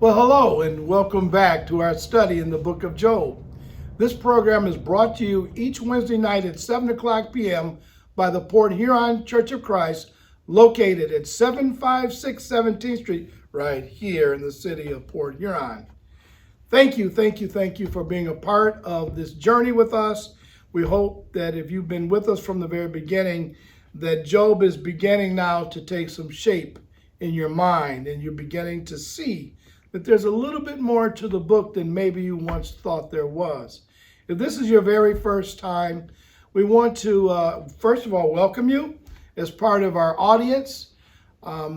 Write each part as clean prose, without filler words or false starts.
Well, hello and welcome back to our study in the book of Job. This program is brought to you each Wednesday night at 7 o'clock p.m. by the Port Huron Church of Christ, located at 756 17th Street, right here in the city of Port Huron. Thank you for being a part of this journey with us. We hope that if you've been with us from the very beginning, that Job is beginning now to take some shape in your mind, and you're beginning to see that there's a little bit more to the book than maybe you once thought there was. If this is your very first time, we want to, first of all, welcome you as part of our audience.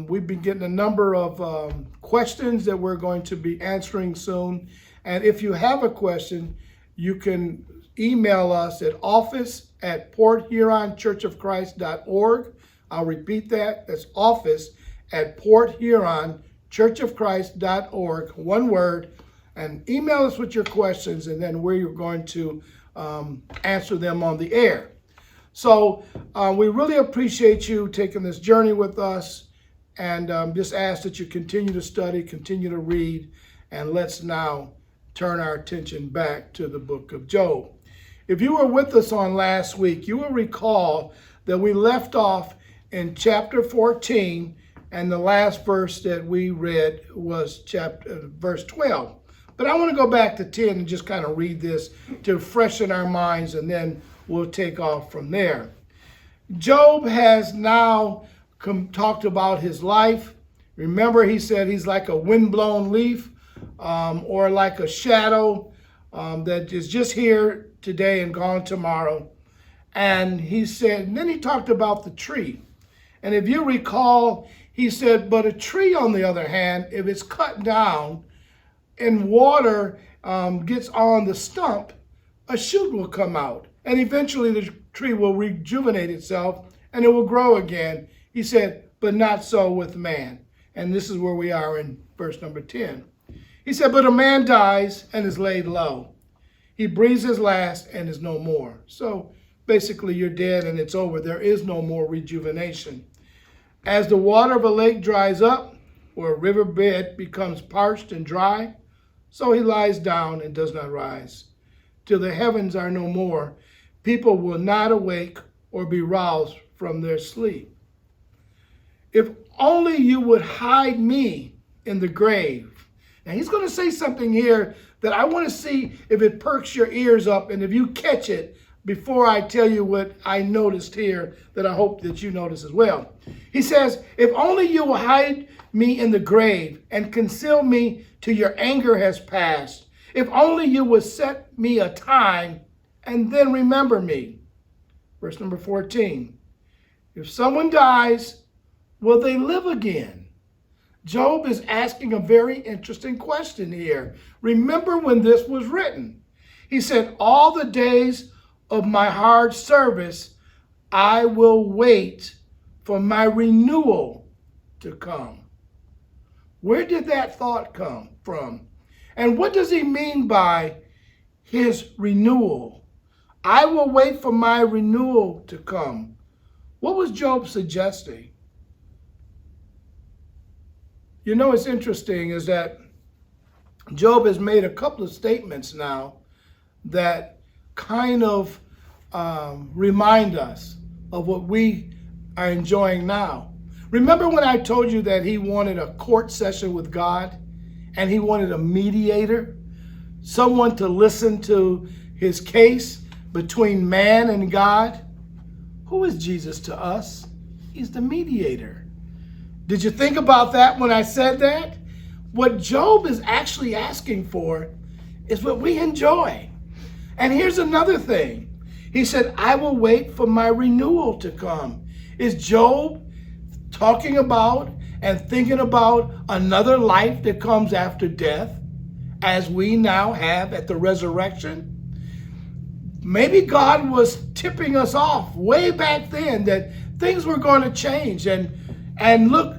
We've been getting a number of questions that we're going to be answering soon. And if you have a question, you can email us at office@porthuronchurchofchrist.org. I'll repeat that. That's office@porthuronchurchofchrist.org, one word, and email us with your questions, and then we're going to answer them on the air. So we really appreciate you taking this journey with us, and just ask that you continue to study, continue to read, and let's now turn our attention back to the book of Job. If you were with us on last week, you will recall that we left off in chapter 14, and the last verse that we read was verse 12. But I want to go back to 10 and just kind of read this to freshen our minds, and then we'll take off from there. Job has now talked about his life. Remember, he said he's like a windblown leaf, or like a shadow that is just here today and gone tomorrow. And he said, and then he talked about the tree. And if you recall, he said, but a tree, on the other hand, if it's cut down and water gets on the stump, a shoot will come out. And eventually the tree will rejuvenate itself and it will grow again. He said, but not so with man. And this is where we are in verse number 10. He said, but a man dies and is laid low. He breathes his last and is no more. So basically you're dead and it's over. There is no more rejuvenation. As the water of a lake dries up, or a riverbed becomes parched and dry, so he lies down and does not rise. Till the heavens are no more, people will not awake or be roused from their sleep. If only you would hide me in the grave. And he's going to say something here that I want to see if it perks your ears up, and if you catch it before I tell you what I noticed here that I hope that you notice as well. He says, if only you will hide me in the grave and conceal me till your anger has passed. If only you would set me a time and then remember me. Verse number 14. If someone dies, will they live again? Job is asking a very interesting question here. Remember when this was written. He said, all the days of my hard service, I will wait for my renewal to come. Where did that thought come from? And what does he mean by his renewal? I will wait for my renewal to come. What was Job suggesting? You know, what's interesting is that Job has made a couple of statements now that kind of remind us of what we are enjoying now. Remember when I told you that he wanted a court session with God, and he wanted a mediator, someone to listen to his case between man and God? Who is Jesus to us? He's the mediator. Did you think about that when I said that? What Job is actually asking for is what we enjoy. And here's another thing. He said, I will wait for my renewal to come. Is Job talking about and thinking about another life that comes after death, as we now have at the resurrection? Maybe God was tipping us off way back then that things were going to change and look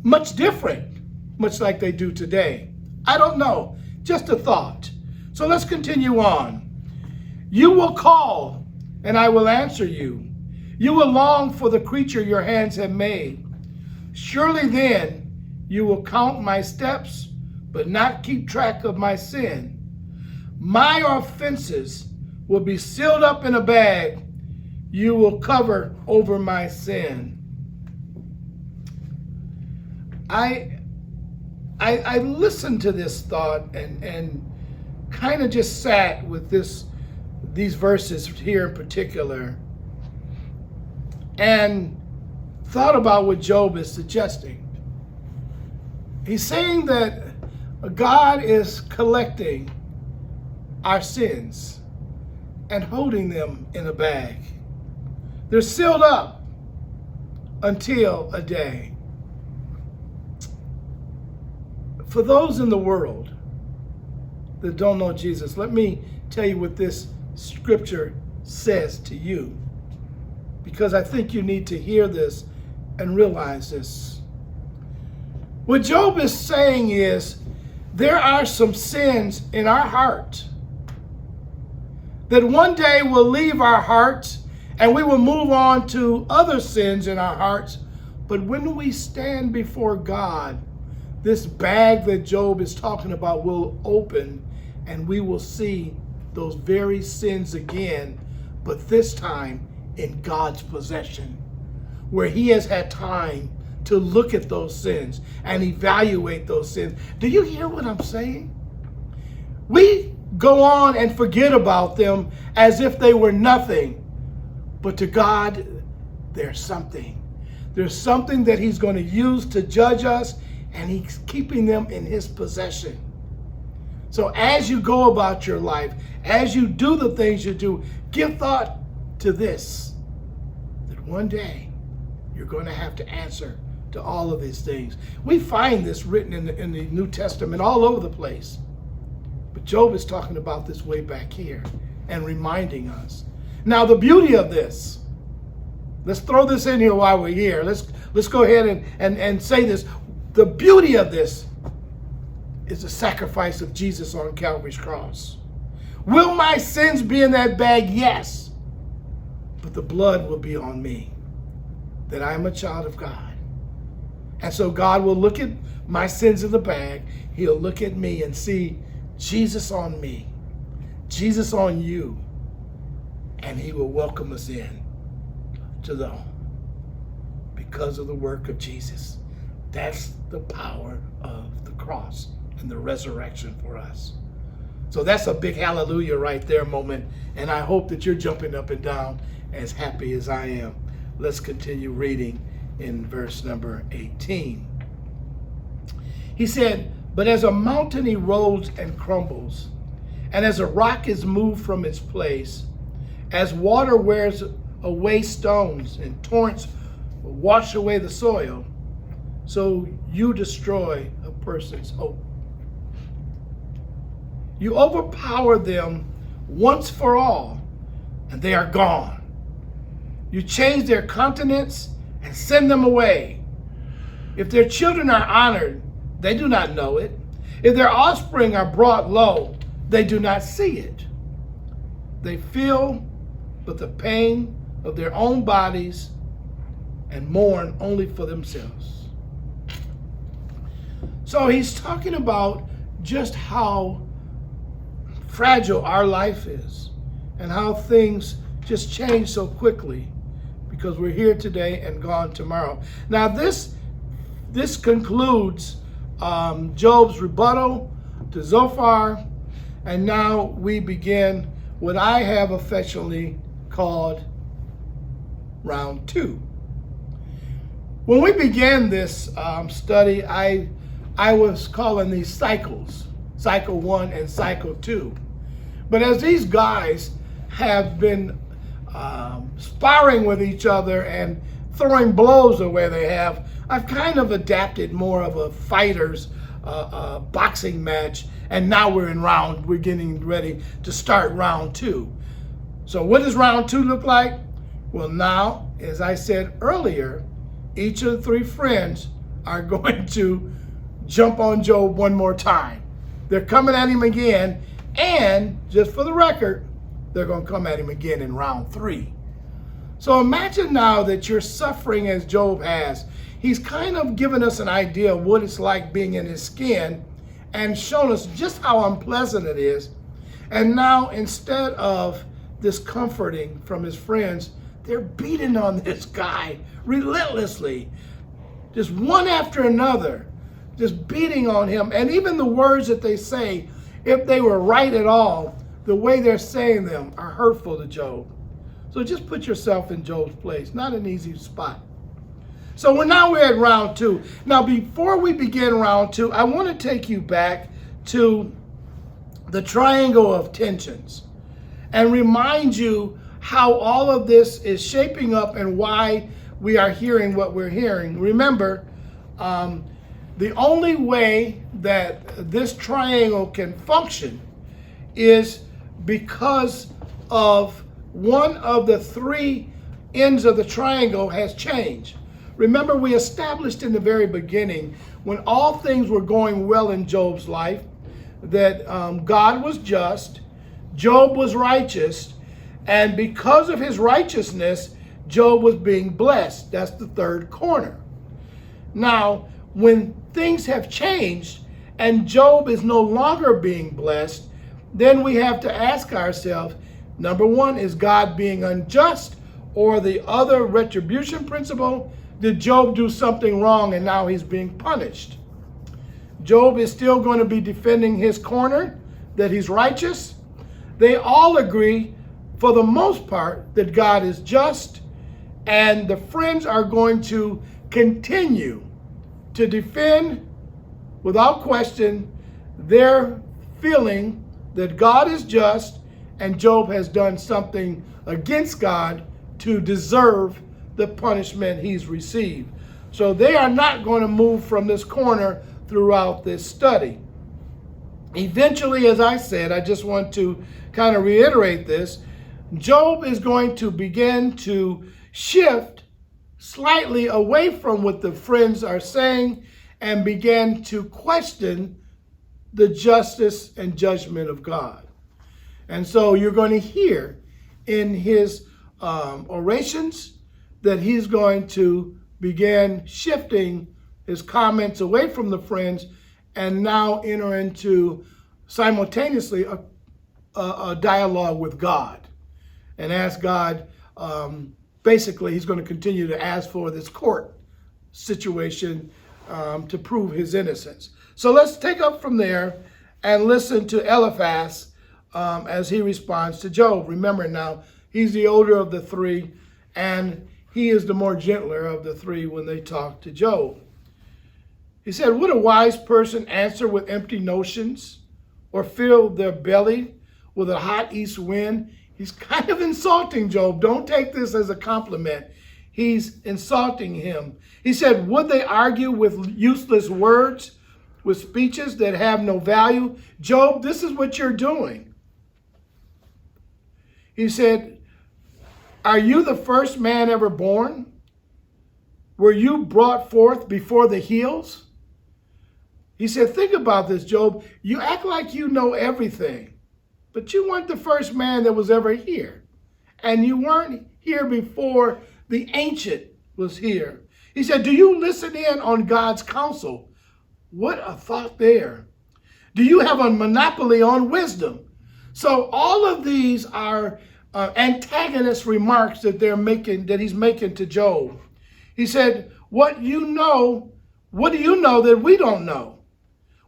much different, much like they do today. I don't know, just a thought. So let's continue on. You will call, and I will answer you. You will long for the creature your hands have made. Surely then you will count my steps but not keep track of my sin. My offenses will be sealed up in a bag. You will cover over my sin. I listened to this thought and kind of just sat with these verses here in particular and thought about what Job is suggesting. He's saying that God is collecting our sins and holding them in a bag. They're sealed up until a day. For those in the world that don't know Jesus, let me tell you what this scripture says to you, because I think you need to hear this and realize this. What Job is saying is there are some sins in our heart that one day will leave our hearts and we will move on to other sins in our hearts. But when we stand before God, this bag that Job is talking about will open and we will see those very sins again, but this time in God's possession, where he has had time to look at those sins and evaluate those sins. Do you hear what I'm saying? We go on and forget about them as if they were nothing, but to God, there's something. There's something that he's going to use to judge us, and he's keeping them in his possession. So as you go about your life, as you do the things you do, give thought to this, that one day you're going to have to answer to all of these things. We find this written in the New Testament all over the place. But Job is talking about this way back here and reminding us. Now, the beauty of this, let's throw this in here while we're here. Let's go ahead and say this. The beauty of this is the sacrifice of Jesus on Calvary's cross. Will my sins be in that bag? Yes. But the blood will be on me, that I am a child of God. And so God will look at my sins in the bag. He'll look at me and see Jesus on me, Jesus on you, and he will welcome us in to the home because of the work of Jesus. That's the power of the cross and the resurrection for us. So that's a big hallelujah right there moment, and I hope that you're jumping up and down as happy as I am. Let's continue reading in verse number 18. He said, but as a mountain erodes and crumbles, and as a rock is moved from its place, as water wears away stones and torrents wash away the soil, so you destroy a person's hope. You overpower them once for all, and they are gone. You change their countenance and send them away. If their children are honored, they do not know it. If their offspring are brought low, they do not see it. They feel but the pain of their own bodies and mourn only for themselves. So he's talking about just how fragile our life is and how things just change so quickly because we're here today and gone tomorrow. Now this concludes Job's rebuttal to Zophar, and now we begin what I have affectionately called round two. When we began this study, I was calling these cycles, cycle 1 and cycle 2. But as these guys have been sparring with each other and throwing blows where they have, I've kind of adapted more of a fighter's boxing match, and now we're getting ready to start round 2. So what does round 2 look like? Well, now, as I said earlier, each of the 3 friends are going to jump on Job one more time. They're coming at him again, and just for the record, they're going to come at him again in round 3. So imagine now that you're suffering as Job has. He's kind of given us an idea of what it's like being in his skin, and shown us just how unpleasant it is. And now, instead of this comforting from his friends, they're beating on this guy relentlessly, just one after another, just beating on him. And even the words that they say, if they were right at all, the way they're saying them are hurtful to Job. So just put yourself in Job's place. Not an easy spot. So we're at round 2. Now, before we begin round 2, I want to take you back to the triangle of tensions and remind you how all of this is shaping up and why we are hearing what we're hearing. Remember, the only way that this triangle can function is because of one of the 3 ends of the triangle has changed. Remember, we established in the very beginning, when all things were going well in Job's life, that God was just, Job was righteous, and because of his righteousness, Job was being blessed. That's the 3rd corner. Now, when things have changed and Job is no longer being blessed, then we have to ask ourselves, number 1, is God being unjust, or the other retribution principle? Did Job do something wrong and now he's being punished? Job is still going to be defending his corner, that he's righteous. They all agree, for the most part, that God is just, and the friends are going to continue to defend, without question, their feeling that God is just and Job has done something against God to deserve the punishment he's received. So they are not going to move from this corner throughout this study. Eventually, as I said, I just want to kind of reiterate this, Job is going to begin to shift slightly away from what the friends are saying and begin to question the justice and judgment of God. And so you're going to hear in his orations that he's going to begin shifting his comments away from the friends and now enter into simultaneously a dialogue with God and ask God, basically he's going to continue to ask for this court situation to prove his innocence. So let's take up from there and listen to Eliphaz as he responds to Job. Remember now, he's the older of the 3, and he is the more gentler of the 3 when they talk to Job. He said, would a wise person answer with empty notions or fill their belly with a hot east wind? He's kind of insulting Job. Don't take this as a compliment. He's insulting him. He said, would they argue with useless words, with speeches that have no value? Job, this is what you're doing. He said, are you the first man ever born? Were you brought forth before the hills? He said, think about this, Job. You act like you know everything, but you weren't the first man that was ever here. And you weren't here before the ancient was here. He said, do you listen in on God's counsel? What a thought there. Do you have a monopoly on wisdom? So all of these are antagonist remarks that he's making to Job. He said, what do you know that we don't know?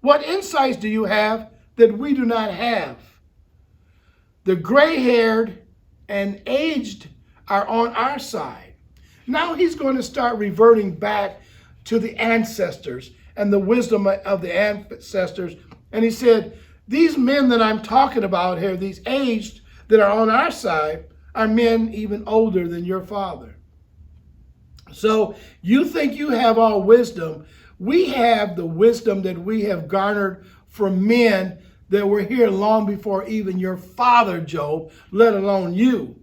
What insights do you have that we do not have? The gray-haired and aged are on our side. Now he's going to start reverting back to the ancestors and the wisdom of the ancestors. And he said, these men that I'm talking about here, these aged that are on our side, are men even older than your father. So you think you have all wisdom. We have the wisdom that we have garnered from men that were here long before even your father, Job, let alone you.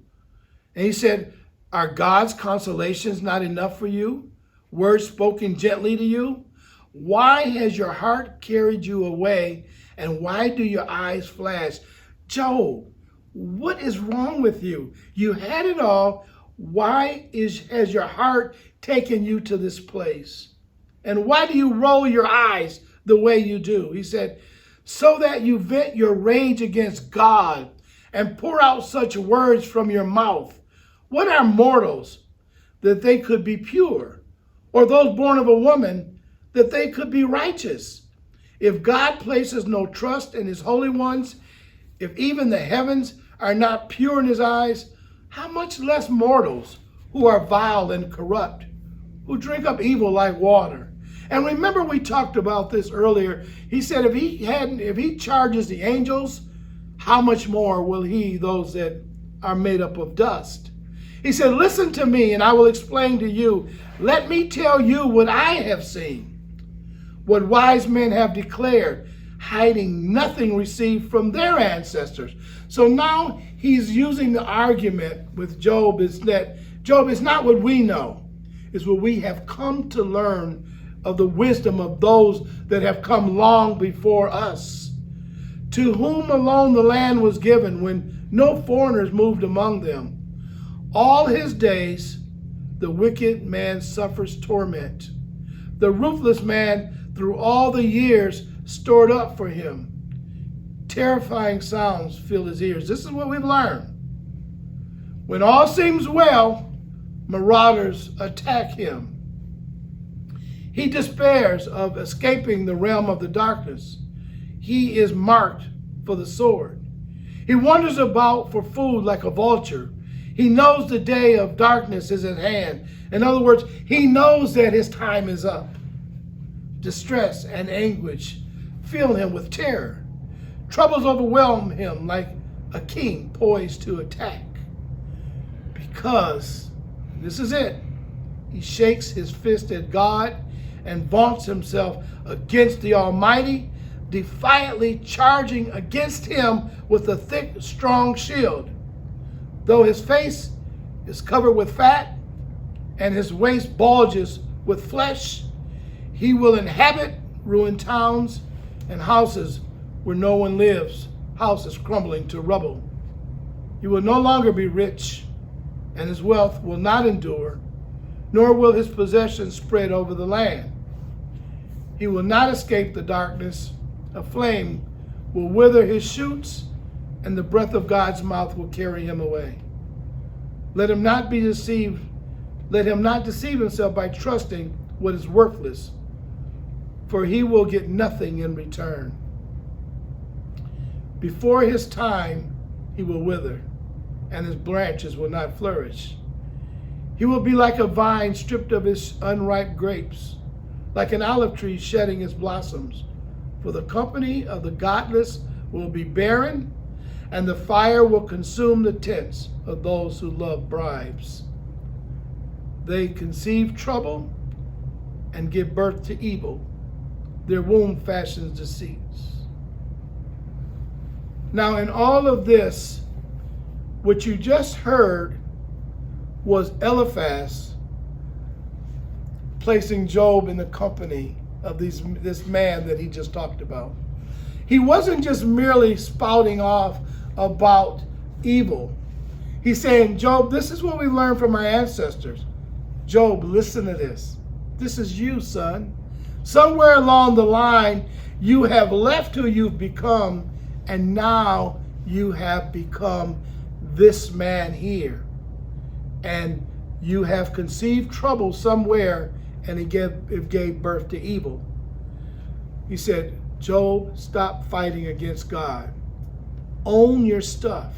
And he said, are God's consolations not enough for you? Words spoken gently to you? Why has your heart carried you away? And why do your eyes flash? Job, what is wrong with you? You had it all. Why has your heart taken you to this place? And why do you roll your eyes the way you do. He said, so that you vent your rage against God and pour out such words from your mouth. What are mortals that they could be pure, or those born of a woman that they could be righteous? If God places no trust in his holy ones, if even the heavens are not pure in his eyes, how much less mortals who are vile and corrupt, who drink up evil like water. And remember, we talked about this earlier. He said if he charges the angels, how much more will he those that are made up of dust? He said, listen to me and I will explain to you. Let me tell you what I have seen, what wise men have declared, hiding nothing received from their ancestors. So now he's using the argument with Job is that Job is not what we know, it's what we have come to learn of the wisdom of those that have come long before us, to whom alone the land was given when no foreigners moved among them. All his days the wicked man suffers torment. The ruthless man through all the years stored up for him. Terrifying sounds fill his ears. This is what we've learned. When all seems well, marauders attack him. He despairs of escaping the realm of the darkness. He is marked for the sword. He wanders about for food like a vulture. He knows the day of darkness is at hand. In other words, he knows that his time is up. Distress and anguish fill him with terror. Troubles overwhelm him like a king poised to attack. Because, this is it, he shakes his fist at God and vaunts himself against the Almighty, defiantly charging against him with a thick, strong shield. Though his face is covered with fat and his waist bulges with flesh, he will inhabit ruined towns and houses where no one lives, houses crumbling to rubble. He will no longer be rich, and his wealth will not endure, nor will his possessions spread over the land. He will not escape the darkness. A flame will wither his shoots, and the breath of God's mouth will carry him away. Let him not be deceived. Let him not deceive himself by trusting what is worthless, for he will get nothing in return. Before his time, he will wither, and his branches will not flourish. He will be like a vine stripped of its unripe grapes, like an olive tree shedding its blossoms. For the company of the godless will be barren, and the fire will consume the tents of those who love bribes. They conceive trouble and give birth to evil. Their womb fashions deceits. Now, in all of this, what you just heard was Eliphaz placing Job in the company of this man that he just talked about. He wasn't just merely spouting off about evil. He's saying, Job, this is what we learned from our ancestors. Job, listen to this. This is you, son. Somewhere along the line, you have left who you've become, and now you have become this man here. And you have conceived trouble somewhere, and it gave birth to evil. He said, Job, stop fighting against God. Own your stuff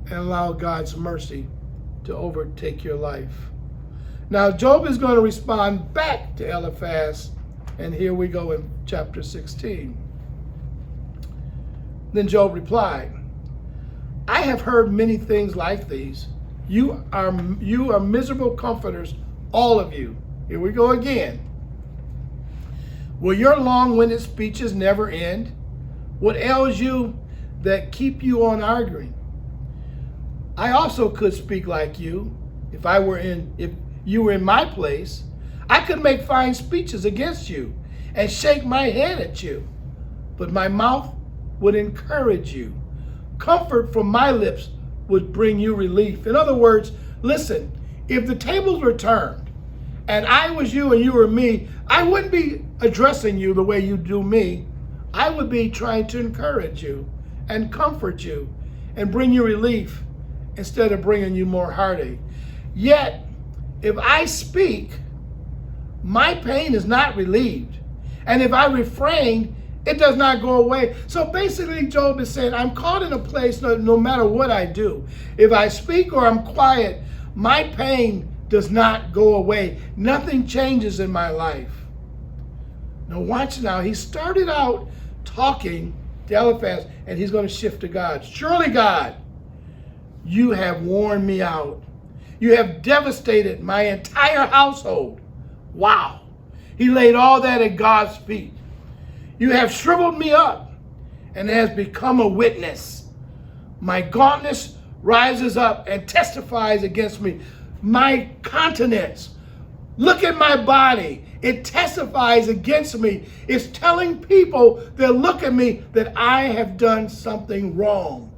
and allow God's mercy to overtake your life. Now, Job is going to respond back to Eliphaz, and here we go in chapter 16. Then Job replied, I have heard many things like these. You are miserable comforters, all of you. Here we go again. Will your long-winded speeches never end? What ails you that keep you on arguing? I also could speak like you if you were in my place. I could make fine speeches against you and shake my head at you, but my mouth would encourage you. Comfort from my lips would bring you relief. In other words, listen, if the tables were turned and I was you and you were me, I wouldn't be addressing you the way you do me. I would be trying to encourage you and comfort you and bring you relief instead of bringing you more heartache. Yet, if I speak, my pain is not relieved. And if I refrain, it does not go away. So basically, Job is saying, I'm caught in a place no matter what I do. If I speak or I'm quiet, my pain does not go away. Nothing changes in my life. Now watch now. He started out talking to Eliphaz, and he's going to shift to God. Surely, God, you have worn me out. You have devastated my entire household. Wow. He laid all that at God's feet. You have shriveled me up and has become a witness. My gauntness rises up and testifies against me. My countenance, look at my body. It testifies against me. It's telling people that look at me that I have done something wrong.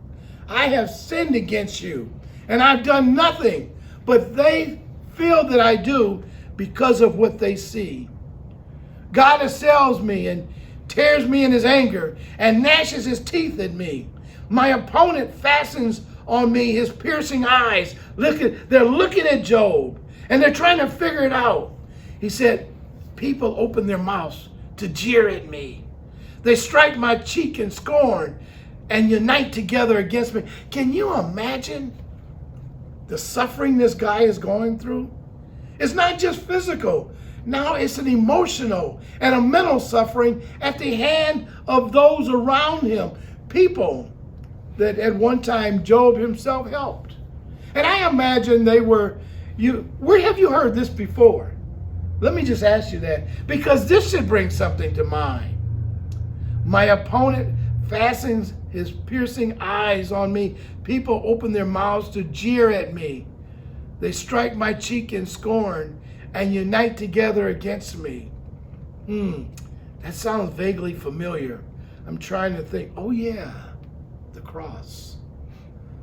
I have sinned against you, and I've done nothing, but they feel that I do because of what they see. God assails me and tears me in his anger and gnashes his teeth at me. My opponent fastens on me his piercing eyes. They're looking at Job, and they're trying to figure it out. He said, people open their mouths to jeer at me. They strike my cheek in scorn and unite together against me. Can you imagine the suffering this guy is going through? It's not just physical. Now it's an emotional and a mental suffering at the hand of those around him. People that at one time Job himself helped. And I imagine they were, where have you heard this before? Let me just ask you that, because this should bring something to mind. My opponent fastens his piercing eyes on me. People open their mouths to jeer at me. They strike my cheek in scorn and unite together against me. That sounds vaguely familiar. I'm trying to think, oh yeah, the cross.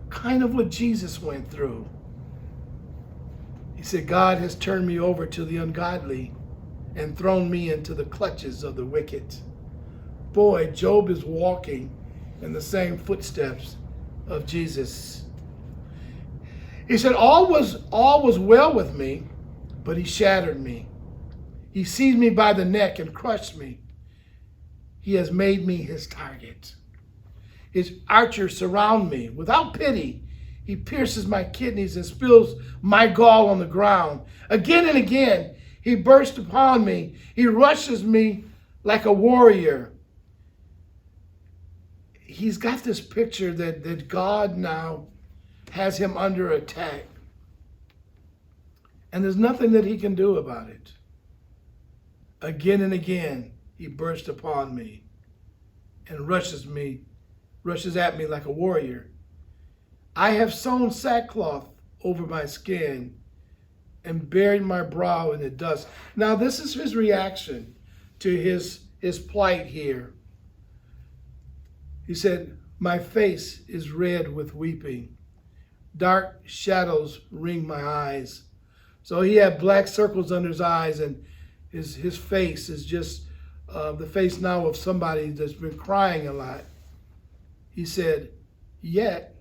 Kind of what Jesus went through. He said, God has turned me over to the ungodly and thrown me into the clutches of the wicked. Boy, Job is walking in the same footsteps of Jesus. He said, all was well with me, but he shattered me. He seized me by the neck and crushed me. He has made me his target. His archers surround me. Without pity, he pierces my kidneys and spills my gall on the ground. Again and again, he bursts upon me. He rushes me like a warrior. He's got this picture that God now has him under attack. And there's nothing that he can do about it. Again and again, he bursts upon me and rushes at me like a warrior. I have sewn sackcloth over my skin and buried my brow in the dust. Now, this is his reaction to his plight here. He said, my face is red with weeping. Dark shadows ring my eyes. So he had black circles under his eyes, and his face is just the face now of somebody that's been crying a lot. He said, yet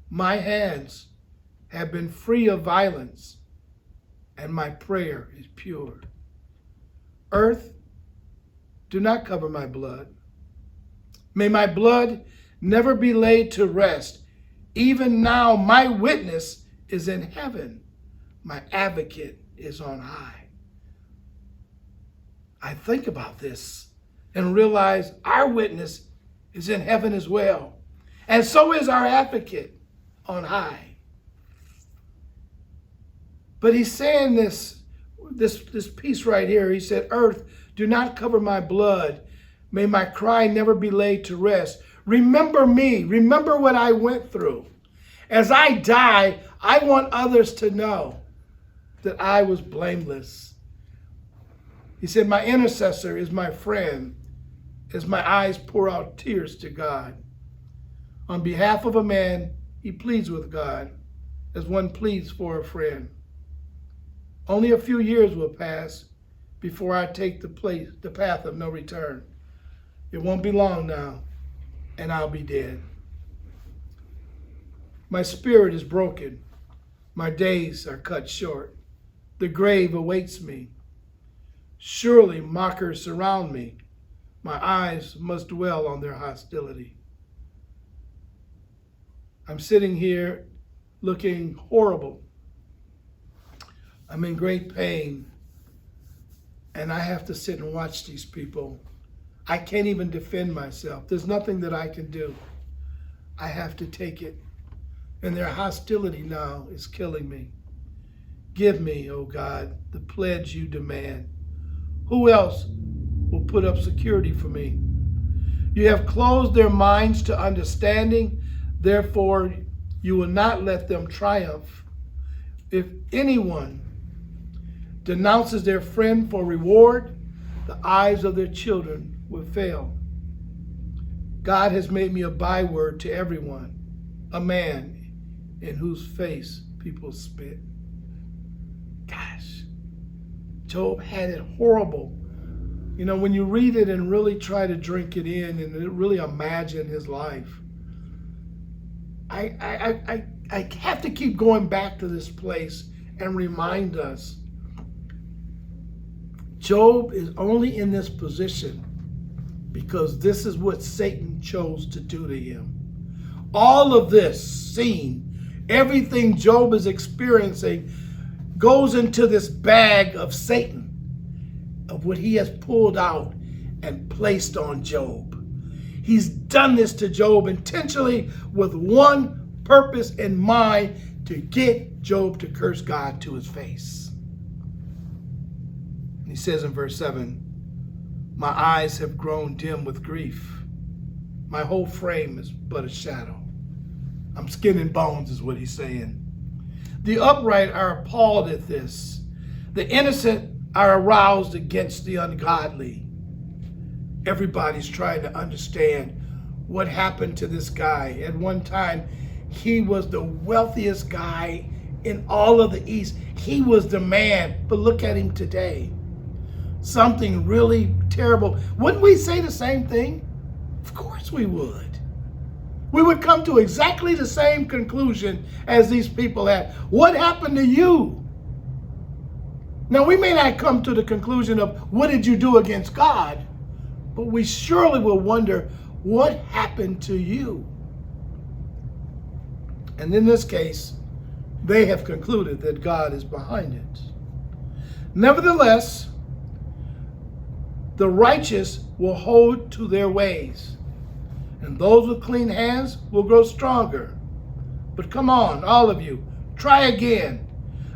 my hands have been free of violence, and my prayer is pure. Earth, do not cover my blood. May my blood never be laid to rest. Even now, my witness is in heaven. My advocate is on high. I think about this and realize our witness is in heaven as well. And so is our advocate on high. But he's saying this piece right here. He said, earth, do not cover my blood. May my cry never be laid to rest. Remember me. Remember what I went through. As I die, I want others to know that I was blameless. He said, my intercessor is my friend as my eyes pour out tears to God. On behalf of a man, he pleads with God as one pleads for a friend. Only a few years will pass before I take the path of no return. It won't be long now, and I'll be dead. My spirit is broken. My days are cut short. The grave awaits me. Surely mockers surround me. My eyes must dwell on their hostility. I'm sitting here looking horrible. I'm in great pain, and I have to sit and watch these people. I can't even defend myself. There's nothing that I can do. I have to take it. And their hostility now is killing me. Give me, O God, the pledge you demand. Who else will put up security for me? You have closed their minds to understanding, therefore you will not let them triumph. If anyone denounces their friend for reward, the eyes of their children will fail. God has made me a byword to everyone, a man in whose face people spit. Gosh, Job had it horrible. You know, when you read it and really try to drink it in and really imagine his life, I have to keep going back to this place and remind us Job is only in this position because this is what Satan chose to do to him. All of this scene, everything Job is experiencing goes into this bag of Satan, of what he has pulled out and placed on Job. He's done this to Job intentionally with one purpose in mind, to get Job to curse God to his face. And he says in verse 7, my eyes have grown dim with grief. My whole frame is but a shadow. I'm skin and bones is what he's saying. The upright are appalled at this. The innocent are aroused against the ungodly. Everybody's trying to understand what happened to this guy. At one time, he was the wealthiest guy in all of the East. He was the man, but look at him today. Something really terrible. Wouldn't we say the same thing? Of course we would. We would come to exactly the same conclusion as these people had. What happened to you? Now, we may not come to the conclusion of what did you do against God, but we surely will wonder what happened to you. And in this case, they have concluded that God is behind it. Nevertheless, the righteous will hold to their ways, and those with clean hands will grow stronger. But come on, all of you, try again.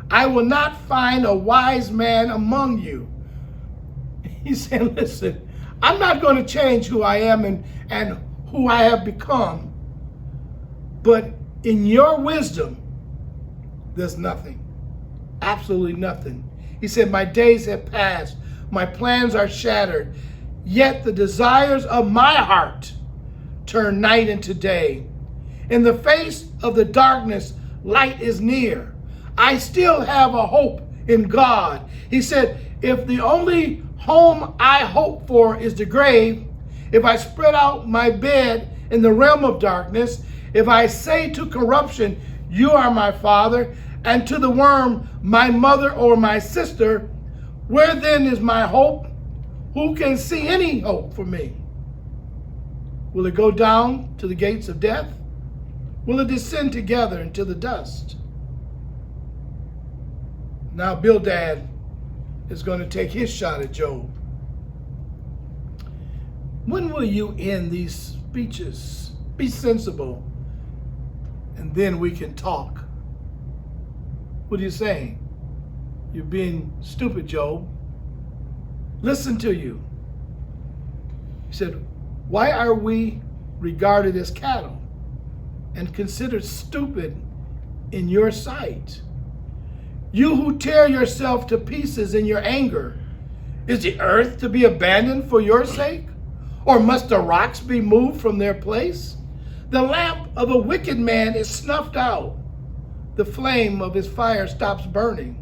I will not find a wise man among you. He said, listen, I'm not going to change who I am and who I have become. But in your wisdom, there's nothing, absolutely nothing. He said, my days have passed. My plans are shattered. Yet the desires of my heart turn night into day. In the face of the darkness, light is near. I still have a hope in God. He said, if the only home I hope for is the grave, if I spread out my bed in the realm of darkness, if I say to corruption, you are my father, and to the worm, my mother or my sister, where then is my hope? Who can see any hope for me? Will it go down to the gates of death? Will it descend together into the dust? Now Bildad is going to take his shot at Job. When will you end these speeches? Be sensible, and then we can talk. What are you saying? You're being stupid, Job. Listen to you. He said, why are we regarded as cattle and considered stupid in your sight? You who tear yourself to pieces in your anger, is the earth to be abandoned for your sake? Or must the rocks be moved from their place? The lamp of a wicked man is snuffed out. The flame of his fire stops burning.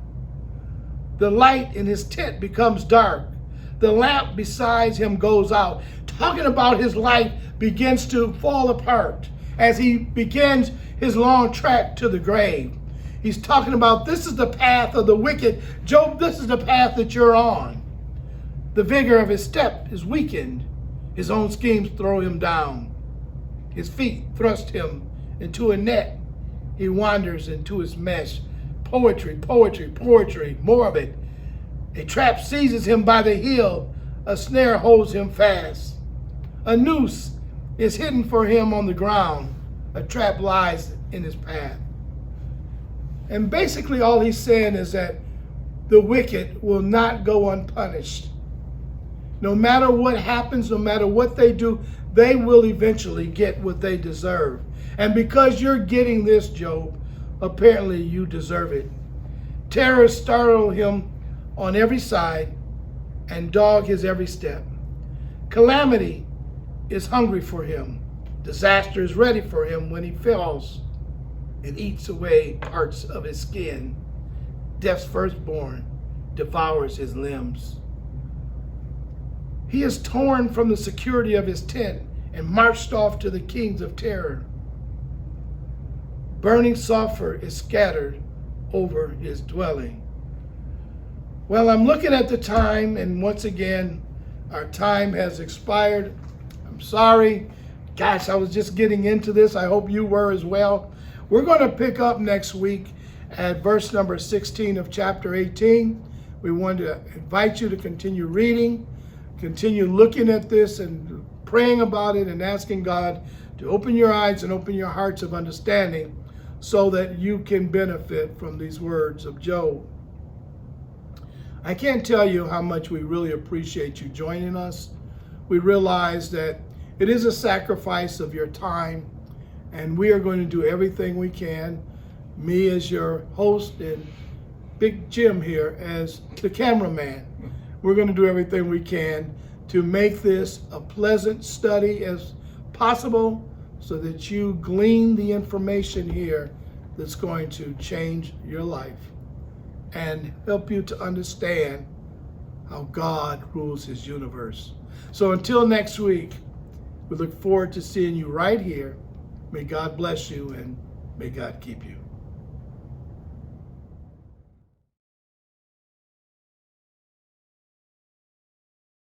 The light in his tent becomes dark. The lamp beside him goes out. Talking about his life begins to fall apart as he begins his long trek to the grave. He's talking about, this is the path of the wicked. Job, this is the path that you're on. The vigor of his step is weakened. His own schemes throw him down. His feet thrust him into a net. He wanders into his mesh. Poetry, poetry, poetry, more of it. A trap seizes him by the heel. A snare holds him fast. A noose is hidden for him on the ground. A trap lies in his path. And basically all he's saying is that the wicked will not go unpunished. No matter what happens, no matter what they do, they will eventually get what they deserve. And because you're getting this, Job, apparently you deserve it. Terrors startle him on every side and dog his every step. Calamity is hungry for him. Disaster is ready for him when he falls. It eats away parts of his skin. Death's firstborn devours his limbs. He is torn from the security of his tent and marched off to the kings of terror. Burning sulfur is scattered over his dwelling. Well, I'm looking at the time, and once again, our time has expired. I'm sorry. Gosh, I was just getting into this. I hope you were as well. We're going to pick up next week at verse number 16 of chapter 18. We want to invite you to continue reading, continue looking at this and praying about it and asking God to open your eyes and open your hearts of understanding so that you can benefit from these words of Job. I can't tell you how much we really appreciate you joining us. We realize that it is a sacrifice of your time, and we are going to do everything we can. Me as your host and Big Jim here as the cameraman. We're going to do everything we can to make this a pleasant study as possible so that you glean the information here that's going to change your life and help you to understand how God rules his universe. So until next week, we look forward to seeing you right here. May God bless you and may God keep you.